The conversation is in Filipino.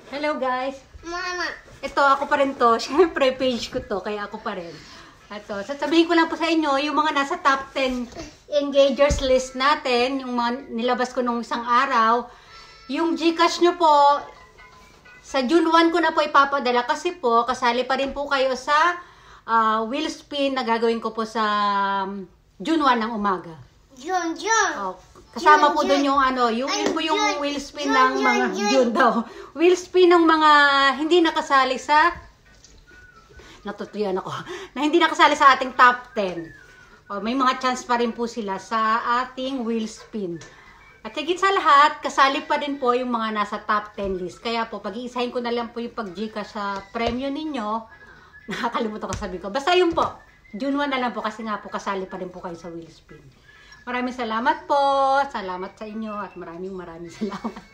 Hello guys. Mama. Ito, ako pa rin to. Siyempre, page ko to, kaya ako pa rin. Ito, sasabihin ko lang po sa inyo, yung mga nasa top 10 engagers list natin, yung mga nilabas ko nung isang araw, yung GCash nyo po, sa June 1 ko na po ipapadala kasi po, kasali pa rin po kayo sa wheel spin na gagawin ko po sa June 1 ng umaga. June. Oh, kasama po doon yung yung yun po yung wheel spin ng mga June daw. Wheel spin ng mga hindi nakasali sa natutuyan ako. Na hindi nakasali sa ating top 10. Oh, may mga chance pa rin po sila sa ating wheel spin. At higit sa lahat, kasali pa rin po yung mga nasa top 10 list. Kaya po, pag-iisahin ko na lang po yung pag-Gcash sa premyo ninyo. Nakakalimutan ko sabi ko. Basta yun po. June 1 na lang po kasi nga po kasali pa rin po kayo sa wheel spin. Maraming salamat po. Salamat sa inyo at maraming salamat.